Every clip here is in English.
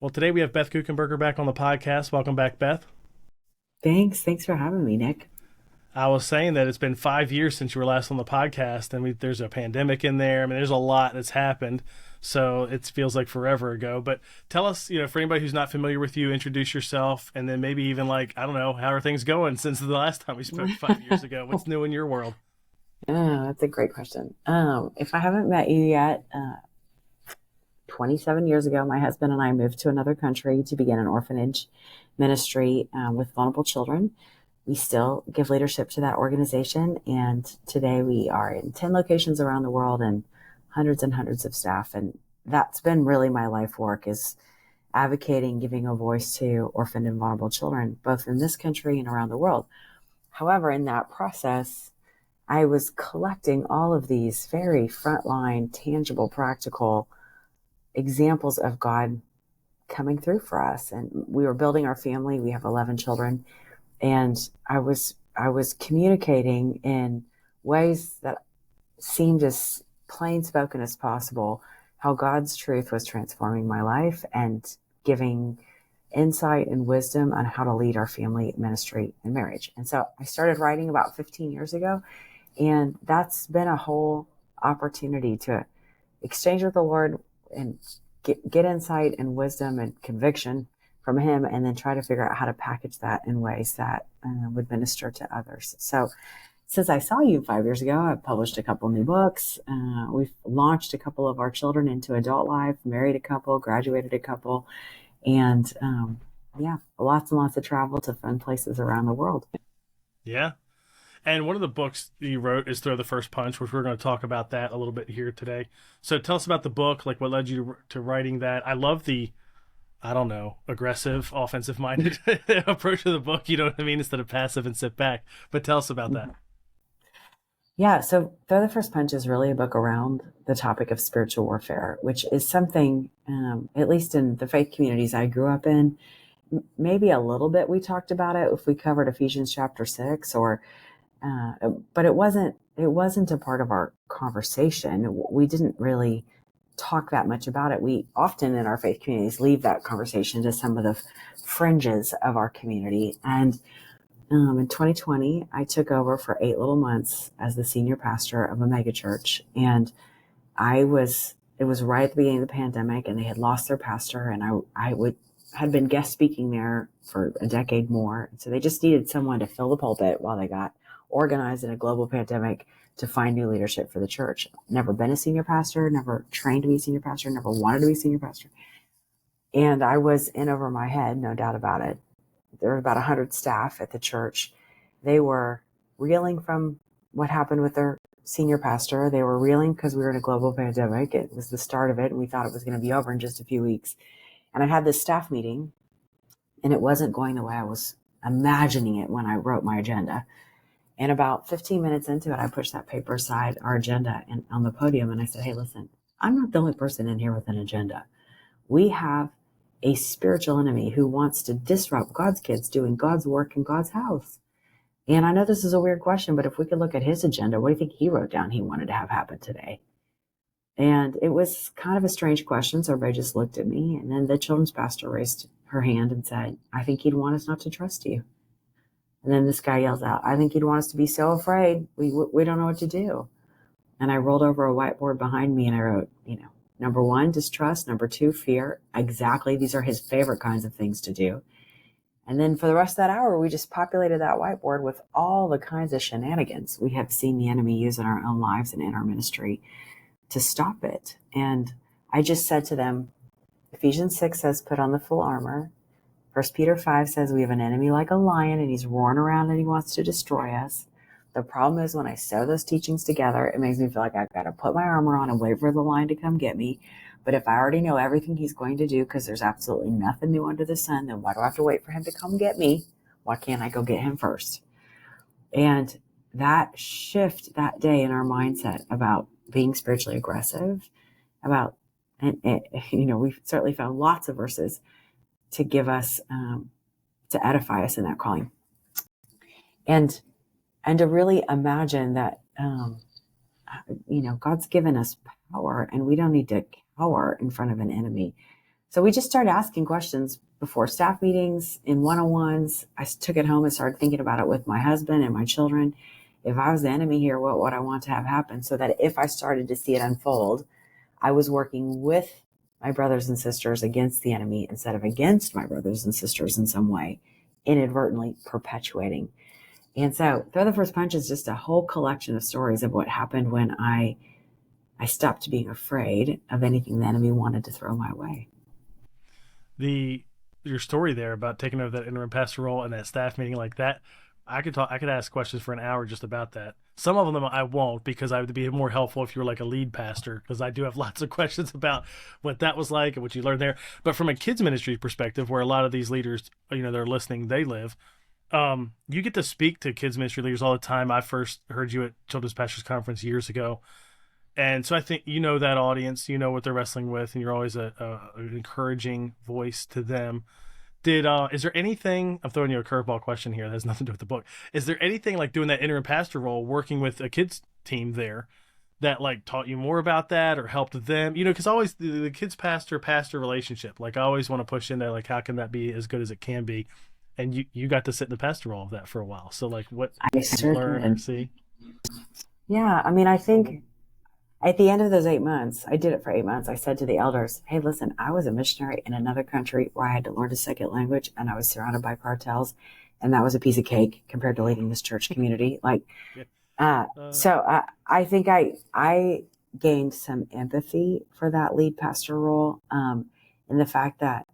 Well, today we have Beth Guckenberger back on the podcast. Welcome back, Beth. Thanks for having me, Nick. I was saying that it's been 5 years since you were last on the podcast, and there's a pandemic in there. I mean, there's a lot that's happened, so it feels like forever ago. But tell us, for anybody who's not familiar with you, introduce yourself, and then maybe even I don't know, how are things going since the last time we spoke 5 years ago? What's new in your world? That's a great question. If I haven't met you yet, 27 years ago, my husband and I moved to another country to begin an orphanage ministry with vulnerable children. We still give leadership to that organization, and today we are in 10 locations around the world and hundreds of staff. And that's been really my life work, is advocating, giving a voice to orphaned and vulnerable children, both in this country and around the world. However, in that process, I was collecting all of these very frontline, tangible, practical examples of God coming through for us. And we were building our family. We have 11 children. And I was communicating in ways that seemed as plain spoken as possible how God's truth was transforming my life and giving insight and wisdom on how to lead our family, ministry, and marriage. And so I started writing about 15 years ago, and that's been a whole opportunity to exchange with the Lord and get insight and wisdom and conviction from him, and then try to figure out how to package that in ways that would minister to others. So since I saw you 5 years ago, I've published a couple new books. We've launched a couple of our children into adult life, married a couple, graduated a couple, and lots and lots of travel to fun places around the world. Yeah. And one of the books you wrote is Throw the First Punch, which we're going to talk about that a little bit here today. So tell us about the book, what led you to writing that. I love the, I don't know, aggressive, offensive-minded approach to the book, you know what I mean, instead of passive and sit back. But tell us about that. Yeah, so Throw the First Punch is really a book around the topic of spiritual warfare, which is something, at least in the faith communities I grew up in, maybe a little bit we talked about it if we covered Ephesians chapter 6, but it wasn't a part of our conversation. We didn't really talk that much about it. We often in our faith communities leave that conversation to some of the fringes of our community. And in 2020, I took over for 8 little months as the senior pastor of a megachurch. And it was right at the beginning of the pandemic, and they had lost their pastor, and had been guest speaking there for a decade more. So they just needed someone to fill the pulpit while they got organized in a global pandemic to find new leadership for the church. Never been a senior pastor, never trained to be a senior pastor, never wanted to be a senior pastor. And I was in over my head, no doubt about it. There were about 100 staff at the church. They were reeling from what happened with their senior pastor. They were reeling because we were in a global pandemic. It was the start of it, and we thought it was going to be over in just a few weeks. And I had this staff meeting, and it wasn't going the way I was imagining it when I wrote my agenda. And about 15 minutes into it, I pushed that paper aside, our agenda, and on the podium, and I said, hey, listen, I'm not the only person in here with an agenda. We have a spiritual enemy who wants to disrupt God's kids doing God's work in God's house. And I know this is a weird question, but if we could look at his agenda, what do you think he wrote down he wanted to have happen today? And it was kind of a strange question, so everybody just looked at me. And then the children's pastor raised her hand and said, I think he'd want us not to trust you. And then this guy yells out, I think he'd want us to be so afraid. We don't know what to do. And I rolled over a whiteboard behind me and I wrote, number 1, distrust. Number 2, fear. Exactly. These are his favorite kinds of things to do. And then for the rest of that hour, we just populated that whiteboard with all the kinds of shenanigans we have seen the enemy use in our own lives and in our ministry to stop it. And I just said to them, Ephesians 6 says, put on the full armor. 1 Peter 5 says we have an enemy like a lion, and he's roaring around and he wants to destroy us. The problem is when I sew those teachings together, it makes me feel like I've got to put my armor on and wait for the lion to come get me. But if I already know everything he's going to do, because there's absolutely nothing new under the sun, then why do I have to wait for him to come get me? Why can't I go get him first? And that shift that day in our mindset about being spiritually aggressive, we've certainly found lots of verses to give us, to edify us in that calling. And to really imagine that, God's given us power, and we don't need to cower in front of an enemy. So we just started asking questions before staff meetings, in one-on-ones. I took it home and started thinking about it with my husband and my children. If I was the enemy here, what would I want to have happen? So that if I started to see it unfold, I was working with my brothers and sisters against the enemy instead of against my brothers and sisters in some way, inadvertently perpetuating. And so Throw the First Punch is just a whole collection of stories of what happened when I stopped being afraid of anything the enemy wanted to throw my way. Your story there about taking over that interim pastor role and that staff meeting like that, I could ask questions for an hour just about that. Some of them I won't, because I would be more helpful if you were like a lead pastor, because I do have lots of questions about what that was like and what you learned there. But from a kids ministry perspective, where a lot of these leaders, they're listening, they live, you get to speak to kids ministry leaders all the time. I first heard you at Children's Pastors Conference years ago. And so I think that audience, what they're wrestling with, and you're always an encouraging voice to them. Is there anything, I'm throwing you a curveball question here that has nothing to do with the book. Is there anything like doing that interim pastor role, working with a kids team there, that like taught you more about that or helped them? Because always the kids pastor relationship, like I always want to push into like, how can that be as good as it can be? And you got to sit in the pastor role of that for a while. So like what did you learn or see? Yeah. I mean, I think at the end of those 8 months, I did it for 8 months. I said to the elders, hey, listen, I was a missionary in another country where I had to learn a second language, and I was surrounded by cartels, and that was a piece of cake compared to leading this church community. I think I gained some empathy for that lead pastor role, in the fact that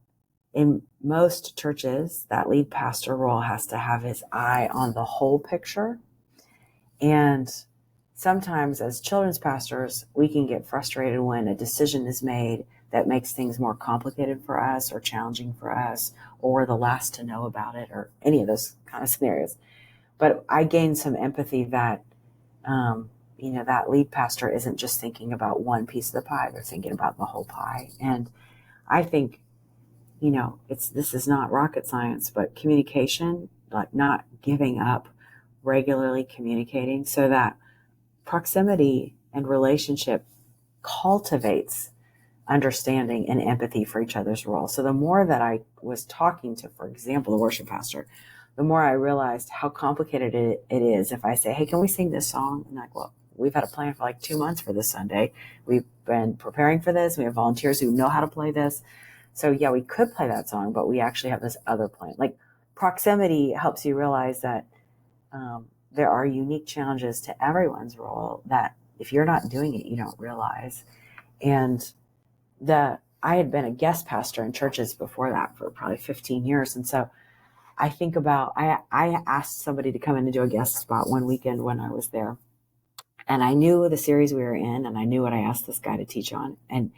in most churches, that lead pastor role has to have his eye on the whole picture. And sometimes as children's pastors, we can get frustrated when a decision is made that makes things more complicated for us or challenging for us, or we're the last to know about it, or any of those kind of scenarios. But I gained some empathy that, that lead pastor isn't just thinking about one piece of the pie, they're thinking about the whole pie. And I think, this is not rocket science, but communication, like not giving up, regularly communicating, so that proximity and relationship cultivates understanding and empathy for each other's role. So the more that I was talking to, for example, the worship pastor, the more I realized how complicated it is if I say, hey, can we sing this song? And like, well, we've had a plan for like 2 months for this Sunday. We've been preparing for this. We have volunteers who know how to play this. So yeah, we could play that song, but we actually have this other plan. Like, proximity helps you realize that there are unique challenges to everyone's role that if you're not doing it, you don't realize. And I had been a guest pastor in churches before that for probably 15 years. And so I think about, I asked somebody to come in and do a guest spot one weekend when I was there. And I knew the series we were in, and I knew what I asked this guy to teach on, and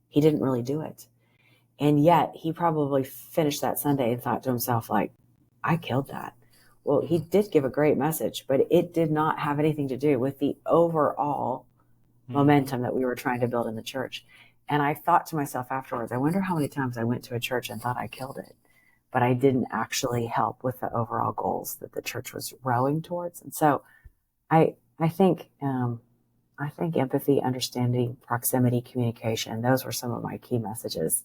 he didn't really do it. And yet he probably finished that Sunday and thought to himself, like, I killed that. Well, he did give a great message, but it did not have anything to do with the overall momentum that we were trying to build in the church. And I thought to myself afterwards, I wonder how many times I went to a church and thought I killed it, but I didn't actually help with the overall goals that the church was rowing towards. And so I think empathy, understanding, proximity, communication, those were some of my key messages,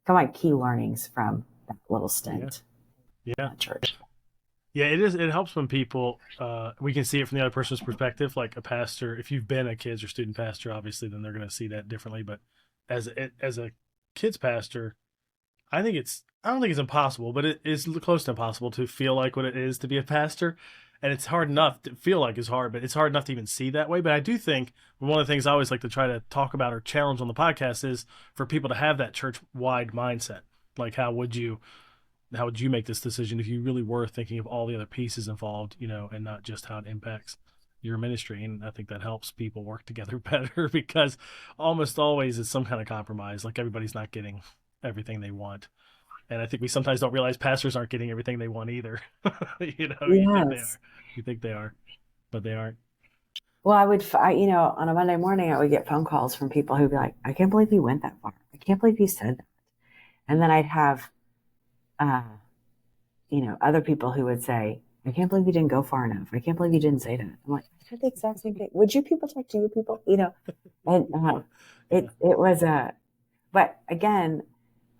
some of my key learnings from that little stint at church. Yeah, it is. It helps when people, we can see it from the other person's perspective. Like a pastor, if you've been a kids or student pastor, obviously, then they're going to see that differently. But as a kids pastor, I don't think it's impossible, but it is close to impossible to feel like what it is to be a pastor. And it's hard enough to feel like it's hard, but it's hard enough to even see that way. But I do think one of the things I always like to try to talk about or challenge on the podcast is for people to have that church-wide mindset. Like, how would you make this decision if you really were thinking of all the other pieces involved, and not just how it impacts your ministry? And I think that helps people work together better, because almost always it's some kind of compromise. Like, everybody's not getting everything they want. And I think we sometimes don't realize pastors aren't getting everything they want either. Yes. You think they are, but they aren't. Well, on a Monday morning, I would get phone calls from people who'd be like, I can't believe you went that far. I can't believe you said that. And then I'd have, other people who would say, I can't believe you didn't go far enough. I can't believe you didn't say that. I'm like, I said the exact same thing. Would you people talk to you people? And it was but again,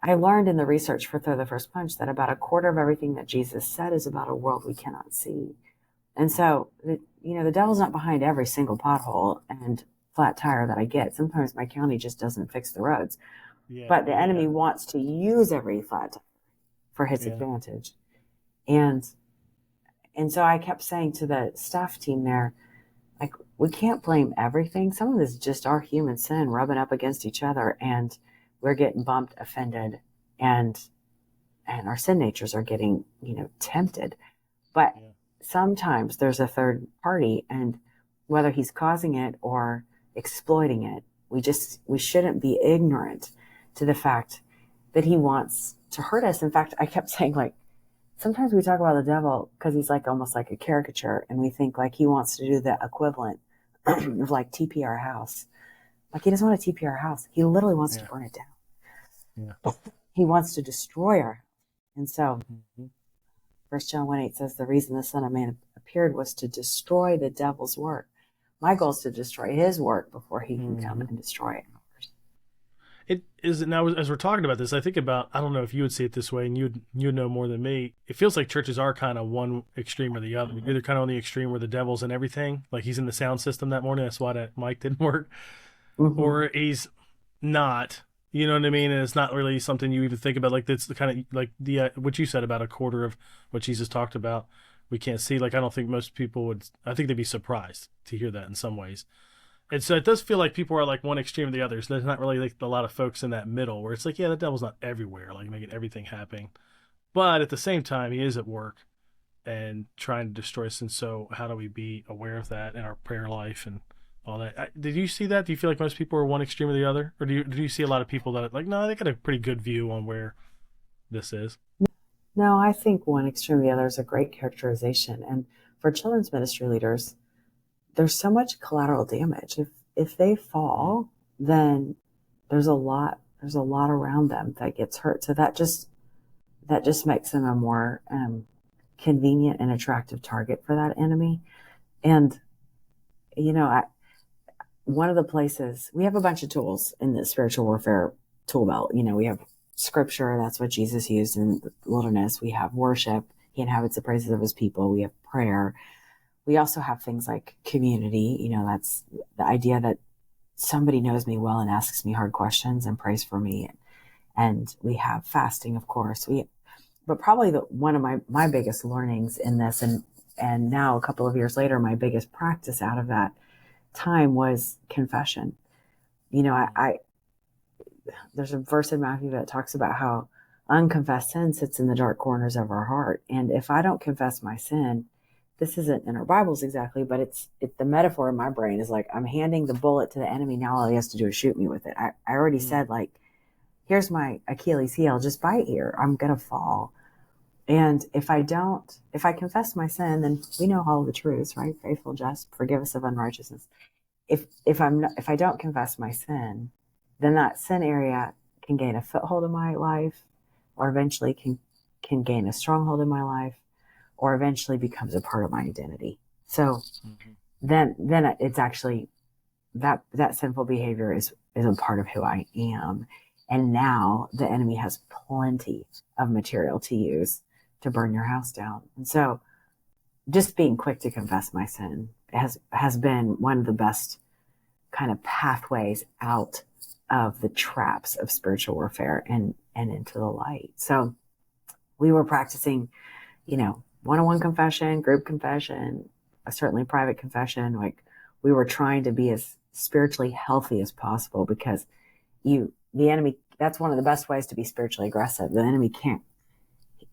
I learned in the research for Throw the First Punch that about a quarter of everything that Jesus said is about a world we cannot see. And so, the devil's not behind every single pothole and flat tire that I get. Sometimes my county just doesn't fix the roads. Yeah. But the enemy wants to use every flat tire for his advantage. And so I kept saying to the staff team there, like, we can't blame everything. Some of this is just our human sin rubbing up against each other, and we're getting bumped, offended, and our sin natures are getting, tempted. But sometimes there's a third party, and whether he's causing it or exploiting it, we shouldn't be ignorant to the fact that he wants to hurt us. In fact, I kept saying, like, sometimes we talk about the devil because he's like almost like a caricature, and we think like he wants to do the equivalent of like TP our house. Like, he doesn't want to TP our house. He literally wants to burn it down. Yeah. He wants to destroy our house. And so 1 John 1:8 says the reason the Son of Man appeared was to destroy the devil's work. My goal is to destroy his work before he can come and destroy it. It is now, as we're talking about this, I think about, I don't know if you would see it this way, and you'd know more than me. It feels like churches are kind of one extreme or the other. You're either kind of on the extreme where the devil's in everything, like he's in the sound system that morning, that's why that mic didn't work, or he's not. You know what I mean? And it's not really something you even think about. Like, that's the kind of, like the what you said about a quarter of what Jesus talked about we can't see. Like, I don't think most people would. I think they'd be surprised to hear that in some ways. And so it does feel like people are like one extreme or the other. So there's not really like a lot of folks in that middle where it's like, yeah, the devil's not everywhere, like making everything happen. But at the same time, he is at work and trying to destroy us. And so how do we be aware of that in our prayer life and all that? Did you see that? Do you feel like most people are one extreme or the other? Or do you see a lot of people that are like, no, they got a pretty good view on where this is? No, I think one extreme or the other is a great characterization. And for children's ministry leaders, there's so much collateral damage. If they fall, then there's a lot around them that gets hurt. So that just makes them a more convenient and attractive target for that enemy. And one of the places, we have a bunch of tools in the spiritual warfare tool belt. We have scripture, that's what Jesus used in the wilderness. We have worship, he inhabits the praises of his people. We have prayer. We also have things like community. That's the idea that somebody knows me well and asks me hard questions and prays for me. And we have fasting, of course. But probably one of my biggest learnings in this, and now a couple of years later, my biggest practice out of that time was confession. There's a verse in Matthew that talks about how unconfessed sin sits in the dark corners of our heart. And if I don't confess my sin, this isn't in our Bibles exactly, but it's the metaphor in my brain is like, I'm handing the bullet to the enemy. Now all he has to do is shoot me with it. I already said, like, here's my Achilles heel, just bite here. I'm going to fall. And if I confess my sin, then we know all the truths, right? Faithful, just, forgive us of unrighteousness. If I don't confess my sin, then that sin area can gain a foothold in my life, or eventually can gain a stronghold in my life, or eventually becomes a part of my identity. So then it's actually that sinful behavior is a part of who I am. And now the enemy has plenty of material to use to burn your house down. And so just being quick to confess my sin has been one of the best kind of pathways out of the traps of spiritual warfare and into the light. So we were practicing, one-on-one confession, group confession, certainly private confession. Like, we were trying to be as spiritually healthy as possible, because the enemy, that's one of the best ways to be spiritually aggressive. The enemy can't,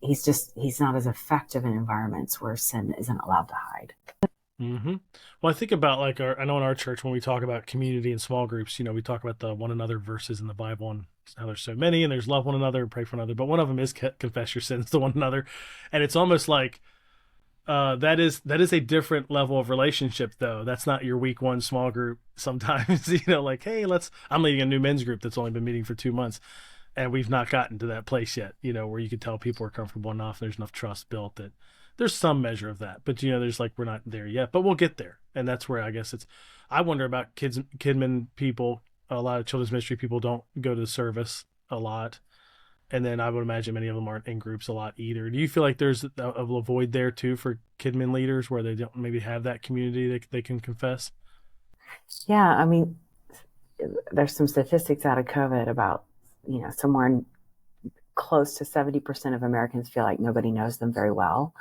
he's not as effective in environments where sin isn't allowed to hide. Mm-hmm. Well, I think about I know in our church, when we talk about community and small groups, we talk about the one another verses in the Bible and how there's so many, and there's love one another and pray for another. But one of them is confess your sins to one another. And it's almost like that is a different level of relationship, though. That's not your week one small group sometimes, like, hey, I'm leading a new men's group that's only been meeting for 2 months. And we've not gotten to that place yet, where you can tell people are comfortable enough. There's enough trust built that there's some measure of that, but there's we're not there yet, but we'll get there. And that's where I guess I wonder about kidmin people. A lot of children's ministry people don't go to the service a lot. And then I would imagine many of them aren't in groups a lot either. Do you feel like there's a void there too for KidMin leaders where they don't maybe have that community that they can confess? Yeah, I mean, there's some statistics out of COVID about, somewhere close to 70% of Americans feel like nobody knows them very well.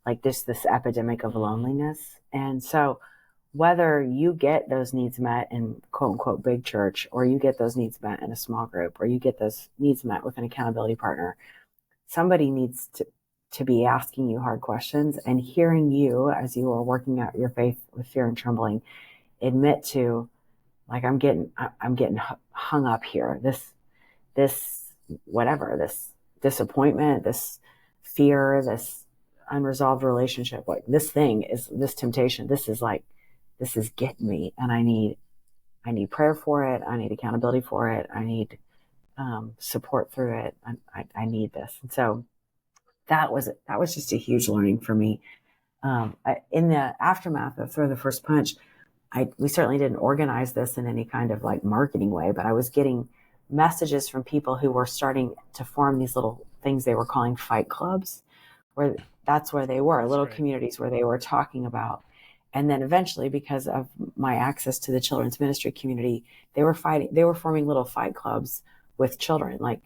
Like this epidemic of loneliness. And so whether you get those needs met in quote unquote big church, or you get those needs met in a small group, or you get those needs met with an accountability partner, somebody needs to be asking you hard questions and hearing you as you are working out your faith with fear and trembling, admit to, like, I'm getting hung up here. This whatever, this disappointment, this fear, this unresolved relationship, like this thing is this temptation. This is getting me, and I need prayer for it. I need accountability for it. I need support through it. I need this. And so that was just a huge learning for me. In the aftermath of Throw the First Punch, we certainly didn't organize this in any kind of like marketing way, but I was getting messages from people who were starting to form these little things they were calling fight clubs, where that's where they were, little communities where they were talking about. And then eventually, because of my access to the children's ministry community, they were forming little fight clubs with children, like,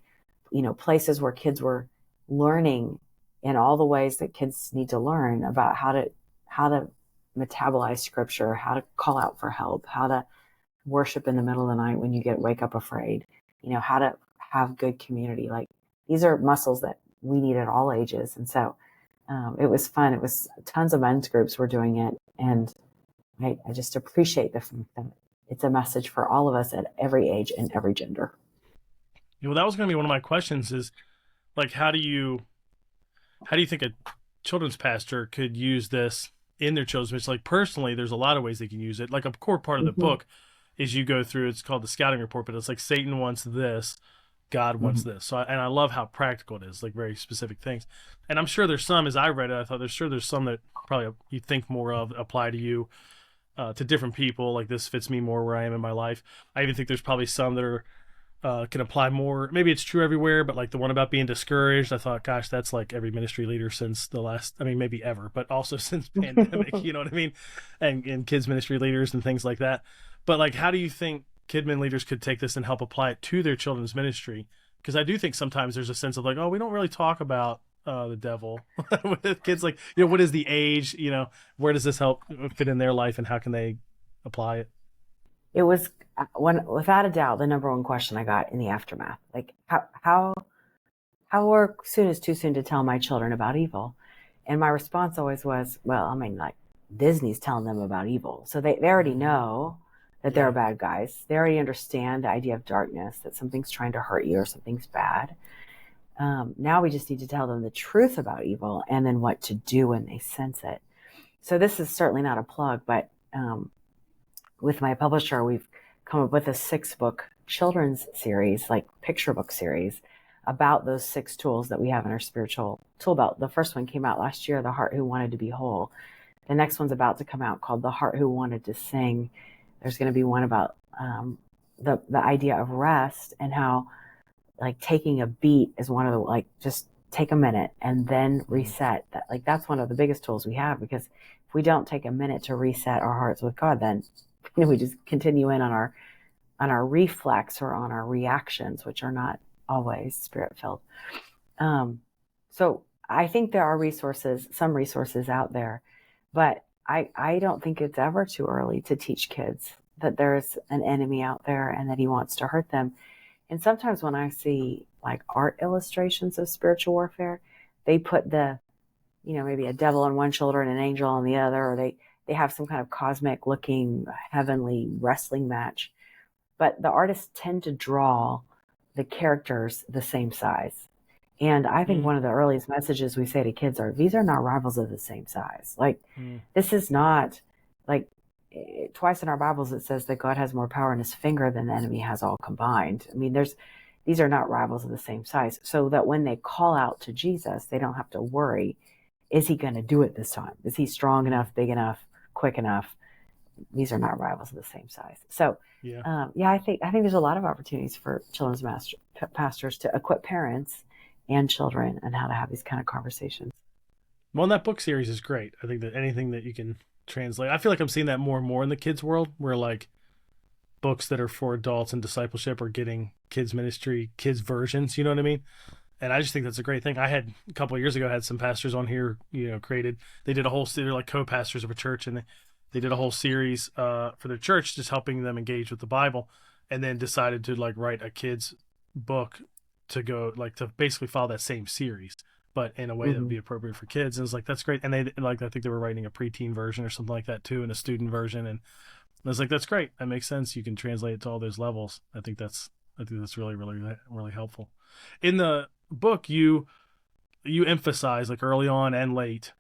places where kids were learning in all the ways that kids need to learn about how to metabolize scripture, how to call out for help, how to worship in the middle of the night when you wake up afraid, how to have good community. Like, these are muscles that we need at all ages. And so it was fun. It was tons of men's groups were doing it. And I just appreciate the fact that it's a message for all of us at every age and every gender. Well, that was going to be one of my questions is, like, how do you think a children's pastor could use this in their children's ministry? Like, personally, there's a lot of ways they can use it. Like, a core part of the book is you go through, it's called the scouting report, but it's like Satan wants this, God wants this. So, I love how practical it is, like very specific things. And I'm sure there's some, as I read it, I thought there's some that probably you think more of apply to you, to different people. Like, this fits me more where I am in my life. I even think there's probably some that are, can apply more. Maybe it's true everywhere, but like the one about being discouraged, I thought, gosh, that's like every ministry leader since the last, maybe ever, but also since pandemic, you know what I mean? And kids ministry leaders and things like that. But like, how do you think KidMin leaders could take this and help apply it to their children's ministry? Because I do think sometimes there's a sense of like, oh, we don't really talk about the devil with kids. Like, what is the age? Where does this help fit in their life, and how can they apply it? It was without a doubt, the number one question I got in the aftermath. Like, how soon is too soon to tell my children about evil? And my response always was, well, like, Disney's telling them about evil, so they already know that there are bad guys. They already understand the idea of darkness, that something's trying to hurt you or something's bad. Now we just need to tell them the truth about evil and then what to do when they sense it. So this is certainly not a plug, but with my publisher, we've come up with a 6-book children's series, like picture book series, about those 6 tools that we have in our spiritual tool belt. The first one came out last year, The Heart Who Wanted to Be Whole. The next one's about to come out called The Heart Who Wanted to Sing. There's going to be one about the idea of rest, and how, like, taking a beat is one of the, like, just take a minute and then reset. That's one of the biggest tools we have, because if we don't take a minute to reset our hearts with God, then we just continue in on our reflex or on our reactions, which are not always spirit filled. So I think there are some resources out there, but I don't think it's ever too early to teach kids that there's an enemy out there and that he wants to hurt them. And sometimes when I see like art illustrations of spiritual warfare, they put maybe a devil on one shoulder and an angel on the other, or they have some kind of cosmic looking heavenly wrestling match. But the artists tend to draw the characters the same size. And I think one of the earliest messages we say to kids are, these are not rivals of the same size. Like, this is not, like, twice in our Bibles it says that God has more power in his finger than the enemy has all combined. These are not rivals of the same size. So that when they call out to Jesus, they don't have to worry, is he going to do it this time? Is he strong enough, big enough, quick enough? these are not rivals of the same size. So, Yeah. I think there's a lot of opportunities for children's pastors to equip parents and children on how to have these kind of conversations. Well, that book series is great. I think that anything that you can translate, I feel like I'm seeing that more and more in the kids world, where like books that are for adults and discipleship are getting kids ministry, kids versions. You know what I mean? And I just think that's a great thing. I had a couple of years ago, I had some pastors on here, created, they did a whole, they're like co-pastors of a church, and they did a whole series for their church, just helping them engage with the Bible, and then decided to like write a kid's book to go like to basically follow that same series, but in a way that would be appropriate for kids. And it's like, that's great. And they like, I think they were writing a preteen version or something like that too, and a student version. And I was like, that's great. That makes sense. You can translate it to all those levels. I think that's really, really, really helpful. In the book, you emphasize like early on and late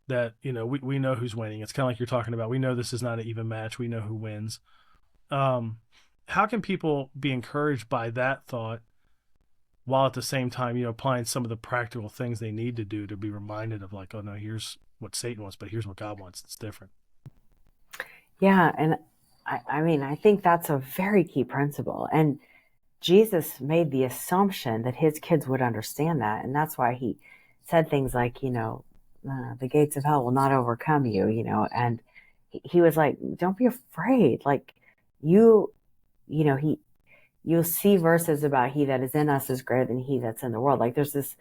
that, we know who's winning. It's kind of like you're talking about. We know this is not an even match. We know who wins. How can people be encouraged by that thought while at the same time, applying some of the practical things they need to do to be reminded of like, oh no, here's what Satan wants, but here's what God wants. It's different. Yeah. And I think that's a very key principle. And Jesus made the assumption that his kids would understand that. And that's why he said things like, the gates of hell will not overcome you, and he was like, don't be afraid. Like you'll see verses about he that is in us is greater than he that's in the world. Like there's this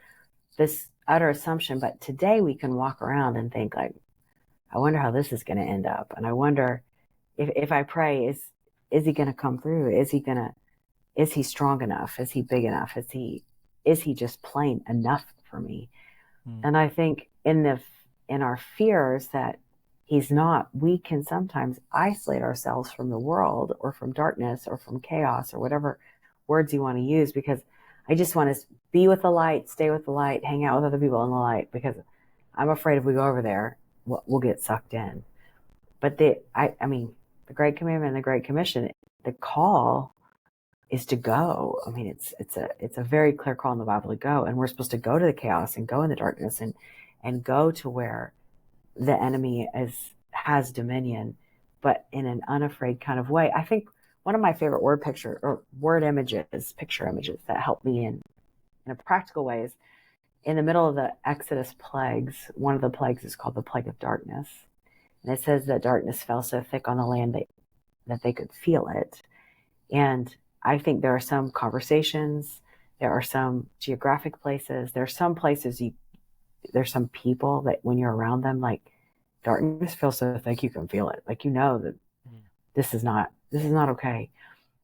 utter assumption, but today we can walk around and think like, I wonder how this is going to end up. And I wonder if I pray, is he going to come through? Is he strong enough? Is he big enough? Is he just plain enough for me? And I think in our fears that he's not, we can sometimes isolate ourselves from the world or from darkness or from chaos or whatever words you want to use, because I just want to be with the light, stay with the light, hang out with other people in the light, because I'm afraid if we go over there, we'll get sucked in. But the Great Commandment and the Great Commission, the call is to go. I mean, it's a very clear call in the Bible to go, and we're supposed to go to the chaos and go in the darkness and go to where the enemy has dominion, but in an unafraid kind of way. I think one of my favorite picture images that help me in a practical way is in the middle of the Exodus plagues. One of the plagues is called the plague of darkness, and it says that darkness fell so thick on the land that they could feel it. And I think there are some conversations, there are some geographic places, there are some places there's some people that when you're around them, like darkness feels so thick you can feel it. Like that this is not okay.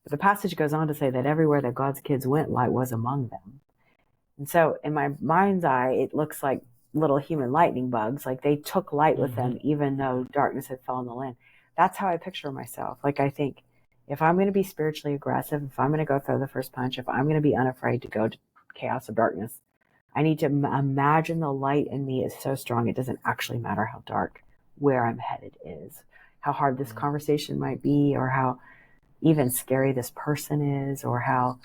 But the passage goes on to say that everywhere that God's kids went, light was among them. And so in my mind's eye, it looks like little human lightning bugs. Like they took light with them, even though darkness had fallen on the land. That's how I picture myself. Like I think, if I'm going to be spiritually aggressive, if I'm going to go throw the first punch, if I'm going to be unafraid to go to chaos or darkness, I need to imagine the light in me is so strong it doesn't actually matter how dark where I'm headed is, how hard this conversation might be, or how even scary this person is, or how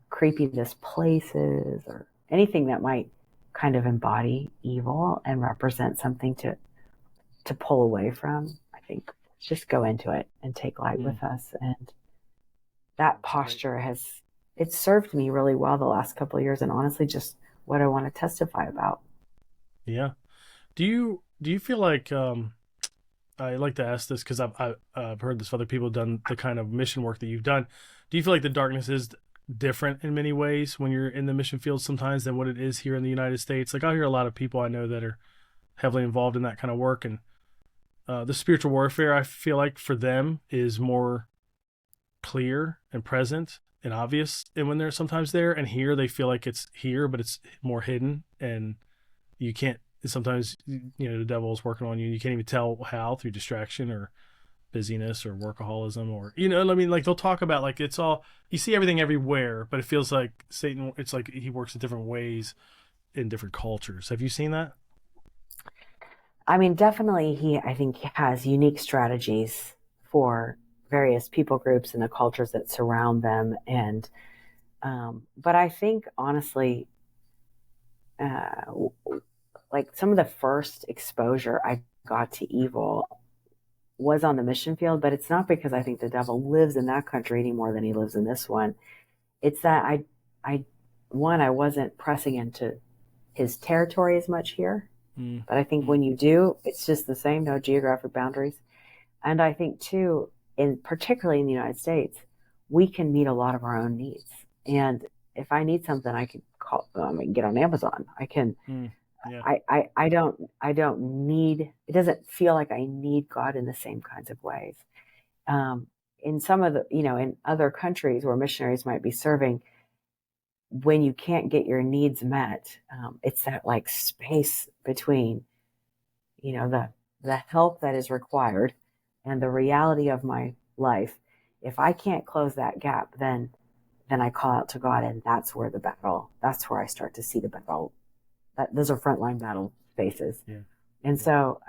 creepy this place is, or anything that might kind of embody evil and represent something to pull away from. I think just go into it and take light with us. And that posture it's served me really well the last couple of years, and honestly just what I want to testify about. Yeah. Do you feel like I like to ask this because I've heard this other people have done the kind of mission work that you've done. Do you feel like the darkness is different in many ways when you're in the mission field sometimes than what it is here in the United States? Like I hear a lot of people I know that are heavily involved in that kind of work, and the spiritual warfare I feel like for them is more clear and present and obvious, and when they're sometimes there, and here they feel like it's here but it's more hidden, and you can't sometimes, the devil is working on you and you can't even tell how, through distraction or busyness or workaholism, or I mean, like they'll talk about like it's all, you see everything everywhere, but it feels like Satan, it's like he works in different ways in different cultures. Have you seen that? I mean, definitely I think he has unique strategies for various people groups and the cultures that surround them. And, but I think honestly, like some of the first exposure I got to evil was on the mission field, but it's not because I think the devil lives in that country any more than he lives in this one. It's that I, one, I wasn't pressing into his territory as much here. But I think when you do, it's just the same, no geographic boundaries. And I think too, particularly in the United States, we can meet a lot of our own needs. And if I need something, I can get on Amazon. I can. Yeah. I don't need. It doesn't feel like I need God in the same kinds of ways. In some of the, in other countries where missionaries might be serving, when you can't get your needs met, it's that like space between, the help that is required and the reality of my life. If I can't close that gap, then I call out to God, and that's where that's where I start to see the battle. Those are frontline battle spaces. Yeah. And so,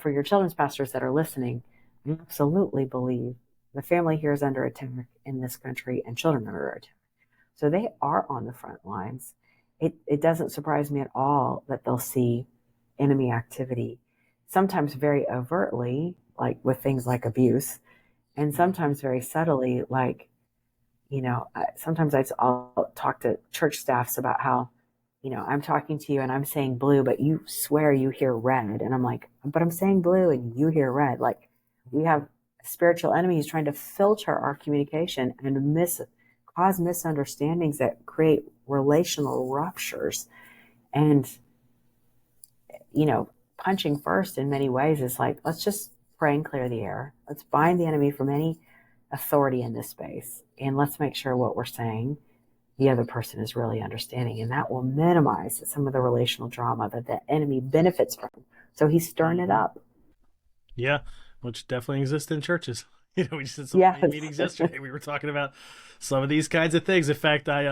for your children's pastors that are listening, I absolutely believe the family here is under attack in this country, and children are under attack. So they are on the front lines. It doesn't surprise me at all that they'll see enemy activity, sometimes very overtly, like with things like abuse, and sometimes very subtly, like, sometimes I'll talk to church staffs about how, I'm talking to you and I'm saying blue, but you swear you hear red. And I'm like, but I'm saying blue and you hear red. Like, we have spiritual enemies trying to filter our communication and cause misunderstandings that create relational ruptures. And, punching first in many ways is like, let's just pray and clear the air. Let's bind the enemy from any authority in this space. And let's make sure what we're saying, the other person is really understanding. And that will minimize some of the relational drama that the enemy benefits from. So he's stirring it up. Yeah, which definitely exists in churches. We just had some meetings yesterday. We were talking about some of these kinds of things. In fact, I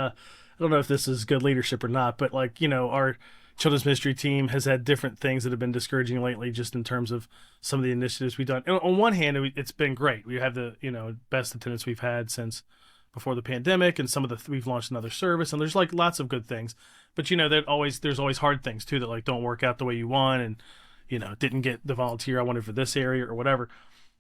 don't know if this is good leadership or not, but our children's ministry team has had different things that have been discouraging lately, just in terms of some of the initiatives we've done. And on one hand, it's been great. We have the best attendance we've had since before the pandemic, and we've launched another service, and there's lots of good things. But there's always hard things too that don't work out the way you want, and didn't get the volunteer I wanted for this area or whatever.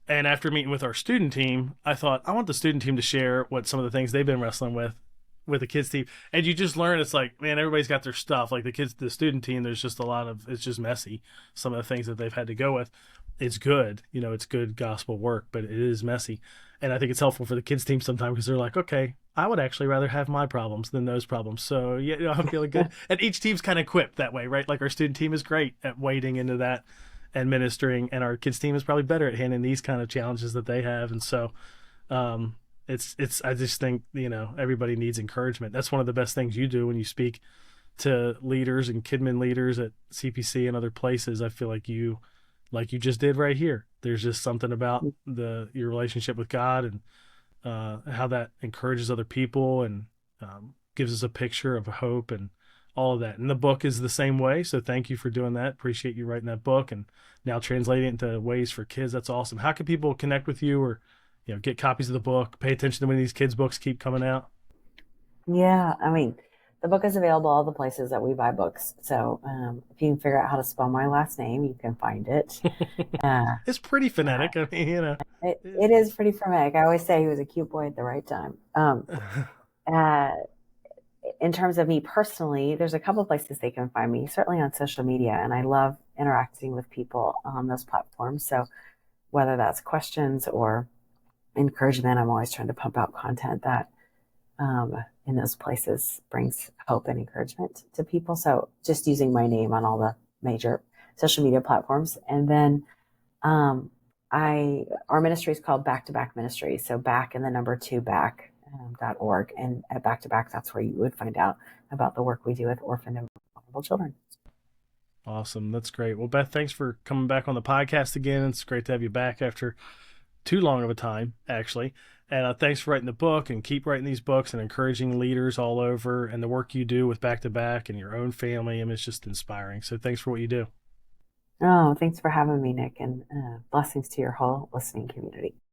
And after meeting with our student team, I thought, I want the student team to share what some of the things they've been wrestling with the kids team. And you just learn, it's like, man, everybody's got their stuff. Like the student team, there's just it's just messy. Some of the things that they've had to go with. It's good, it's good gospel work, but it is messy. And I think it's helpful for the kids team sometimes, because they're like, okay, I would actually rather have my problems than those problems. So yeah, I'm feeling good. And each team's kind of equipped that way, right? Like our student team is great at wading into that and ministering, and our kids team is probably better at handling these kind of challenges that they have. And so it's I just think everybody needs encouragement. That's one of the best things you do when you speak to leaders and kidmin leaders at CPC and other places. I feel like you just did right here. There's just something about your relationship with God and how that encourages other people and gives us a picture of hope and all of that. And the book is the same way. So thank you for doing that. Appreciate you writing that book and now translating it into ways for kids. That's awesome. How can people connect with you or, get copies of the book, pay attention to when these kids' books keep coming out? Yeah. I mean, the book is available all the places that we buy books. So if you can figure out how to spell my last name, you can find it. It's pretty phonetic. I mean, it is pretty phonetic. I always say he was a cute boy at the right time. In terms of me personally, there's a couple of places they can find me, certainly on social media, and I love interacting with people on those platforms. So whether that's questions or encouragement, I'm always trying to pump out content that in those places brings hope and encouragement to people. So just using my name on all the major social media platforms. And then our ministry is called Back to Back Ministry. So back and the number 2 back. .org, and at Back to Back, that's where you would find out about the work we do with orphan and vulnerable children. Awesome. That's great. Well, Beth, thanks for coming back on the podcast again. It's great to have you back after too long of a time, actually. And thanks for writing the book, and keep writing these books and encouraging leaders all over, and the work you do with Back to Back and your own family. I mean, it's just inspiring. So thanks for what you do. Oh, thanks for having me, Nick, and blessings to your whole listening community.